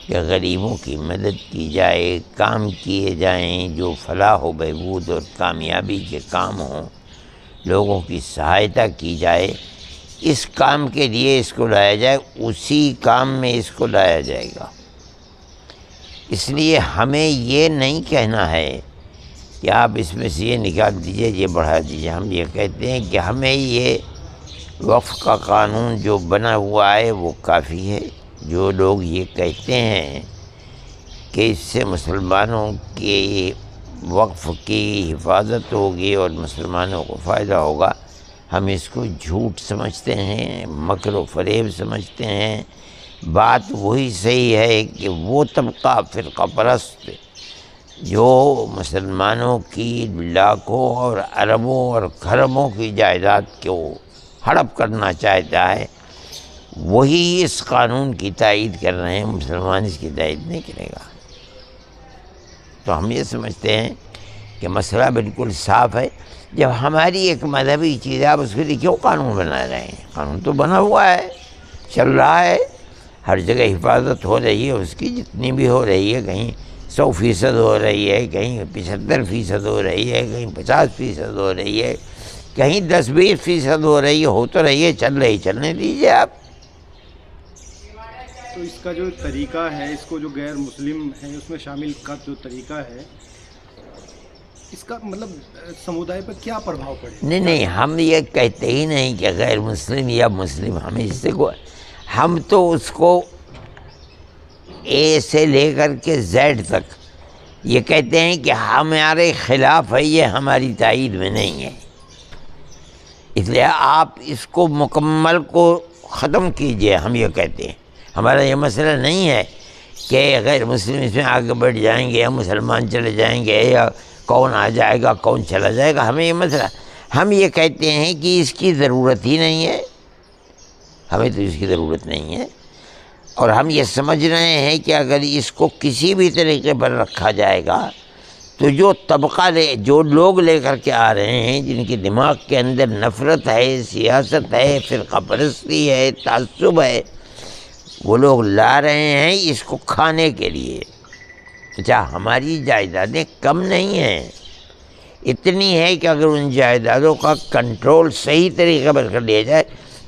کہ غریبوں کی مدد کی جائے، کام کیے جائیں جو فلاح و بہبود اور کامیابی کے کام ہوں، لوگوں کی سہایتا کی جائے، اس کام کے لیے اس کو لایا جائے، اسی کام میں اس کو لایا جائے گا۔ اس لیے ہمیں یہ نہیں کہنا ہے کہ آپ اس میں سے یہ نکال دیجئے، یہ بڑھا دیجئے۔ ہم یہ کہتے ہیں کہ ہمیں یہ وقف کا قانون جو بنا ہوا ہے وہ کافی ہے۔ جو لوگ یہ کہتے ہیں کہ اس سے مسلمانوں کی وقف کی حفاظت ہوگی اور مسلمانوں کو فائدہ ہوگا، ہم اس کو جھوٹ سمجھتے ہیں، مکر و فریب سمجھتے ہیں۔ بات وہی صحیح ہے کہ وہ طبقہ فرقہ پرست جو مسلمانوں کی لاکھوں اور اربوں اور کھربوں کی جائیداد کو ہڑپ کرنا چاہتا ہے، وہی اس قانون کی تائید کر رہے ہیں، مسلمان اس کی تائید نہیں کرے گا۔ تو ہم یہ سمجھتے ہیں کہ مسئلہ بالکل صاف ہے۔ جب ہماری ایک مذہبی چیز ہے، آپ اس کے لیے کیوں قانون بنا رہے ہیں؟ قانون تو بنا ہوا ہے، چل رہا ہے، ہر جگہ حفاظت ہو رہی ہے اس کی، جتنی بھی ہو رہی ہے، کہیں 100% ہو رہی ہے، کہیں 75% ہو رہی ہے، کہیں 50% ہو رہی ہے، کہیں 10-20% ہو رہی ہے، ہو تو رہی ہے، چل رہی، چلنے دیجیے آپ۔ تو اس کا جو طریقہ ہے، اس کو جو غیر مسلم ہیں اس میں شامل کا جو طریقہ ہے، اس کا مطلب سمودائے پر کیا پربھاؤ پڑے؟ نہیں، ہم یہ کہتے ہی نہیں کہ غیر مسلم یا مسلم، ہمیں اس سے ہم تو اس کو اے سے لے کر کے زیڈ تک یہ کہتے ہیں کہ ہمارے خلاف ہے، یہ ہماری تائید میں نہیں ہے۔ اس لیے آپ اس کو مکمل کو ختم کیجئے، ہم یہ کہتے ہیں۔ ہمارا یہ مسئلہ نہیں ہے کہ غیر مسلم اس میں آگے بڑھ جائیں گے یا مسلمان چلے جائیں گے یا کون آ جائے گا کون چلا جائے گا، ہمیں یہ مسئلہ، ہم یہ کہتے ہیں کہ اس کی ضرورت ہی نہیں ہے، ہمیں تو اس کی ضرورت نہیں ہے، اور ہم یہ سمجھ رہے ہیں کہ اگر اس کو کسی بھی طریقے پر رکھا جائے گا تو جو لوگ لے کر کے آ رہے ہیں، جن کے دماغ کے اندر نفرت ہے، سیاست ہے، فرقہ پرستی ہے، تعصب ہے، وہ لوگ لا رہے ہیں اس کو کھانے کے لیے۔ اچھا، ہماری جائیدادیں کم نہیں ہیں، اتنی ہے کہ اگر ان جائیدادوں کا کنٹرول صحیح طریقے پر کر لیا جائے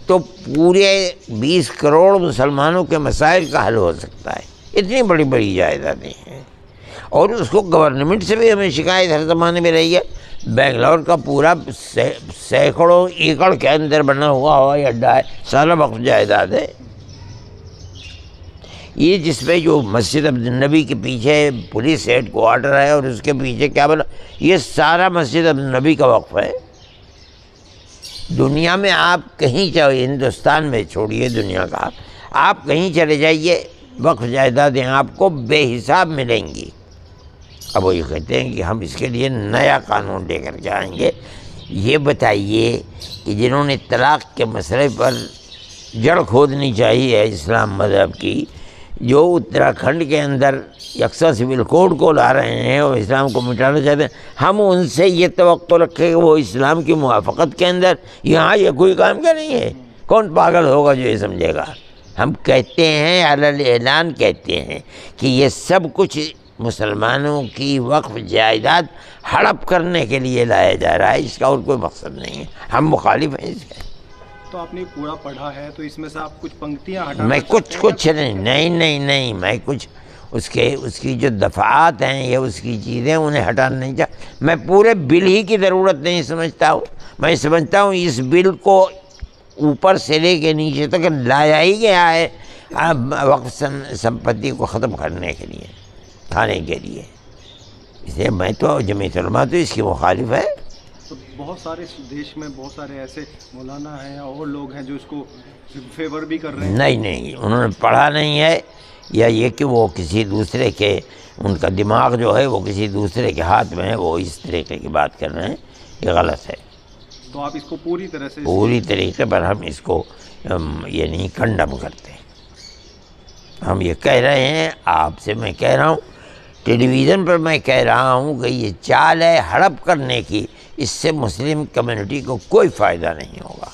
تو پورے 20 کروڑ مسلمانوں کے مسائل کا حل ہو سکتا ہے۔ اتنی بڑی بڑی جائیدادیں ہیں، اور اس کو گورنمنٹ سے بھی ہمیں شکایت ہر زمانے میں رہی ہے۔ بنگلور کا پورا سینکڑوں ایکڑ کے اندر بنا ہوا ہوائی اڈا ہے، سارا وقف جائیداد ہے۔ یہ جس میں جو مسجد عبدالنبی کے پیچھے پولیس ہیڈ کوارٹر ہے اور اس کے پیچھے کیا بنا، یہ سارا مسجد عبدالنبی کا وقف ہے۔ دنیا میں آپ کہیں چاہے، ہندوستان میں چھوڑیے دنیا کا، آپ کہیں چلے جائیے، وقف جائیدادیں آپ کو بے حساب ملیں گی۔ اب وہ یہ کہتے ہیں کہ ہم اس کے لیے نیا قانون لے کر کے آئیں گے۔ یہ بتائیے کہ جنہوں نے طلاق کے مسئلے پر جڑ کھودنی چاہیے اسلام مذہب کی، جو اتراکھنڈ کے اندر یکساں سول کوڈ کو لا رہے ہیں اور اسلام کو مٹانا چاہتے ہیں، ہم ان سے یہ توقع رکھیں کہ وہ اسلام کی موافقت کے اندر یہاں یہ کوئی کام کا نہیں ہے۔ کون پاگل ہوگا جو یہ سمجھے گا؟ ہم کہتے ہیں، علی اعلان کہتے ہیں کہ یہ سب کچھ مسلمانوں کی وقف جائیداد ہڑپ کرنے کے لیے لایا جا رہا ہے، اس کا اور کوئی مقصد نہیں ہے۔ ہم مخالف ہیں اس کے۔ تو آپ نے پورا پڑھا ہے، تو اس میں سے آپ کچھ پنکتیاں ہٹانا میں کچھ نہیں، میں کچھ اس کی جو دفعات ہیں یا اس کی چیزیں انہیں ہٹانا نہیں چاہتا۔ میں پورے بل ہی کی ضرورت نہیں سمجھتا ہوں، میں سمجھتا ہوں اس بل کو اوپر سے لے کے نیچے تک لایا ہی گیا ہے وقف سمپتی کو ختم کرنے کے لیے، کھانے کے لیے۔ اس لیے میں تو جمعیت علماء تو اس کی مخالف ہے۔ تو بہت سارے دیش میں بہت سارے ایسے مولانا ہیں اور لوگ ہیں جو اس کو فیور بھی کر رہے ہیں۔ نہیں، انہوں نے پڑھا نہیں ہے، یا یہ کہ وہ کسی دوسرے کے، ان کا دماغ جو ہے وہ کسی دوسرے کے ہاتھ میں ہے، وہ اس طریقے کی بات کر رہے ہیں، یہ غلط ہے۔ تو آپ اس کو پوری طرح سے، پوری طریقے پر ہم اس کو یعنی کنڈم کرتے ہیں۔ ہم یہ کہہ رہے ہیں، آپ سے میں کہہ رہا ہوں، ٹیلی ویژن پر میں کہہ رہا ہوں کہ یہ چال ہے ہڑپ کرنے کی، اس سے مسلم کمیونٹی کو کوئی فائدہ نہیں ہوگا۔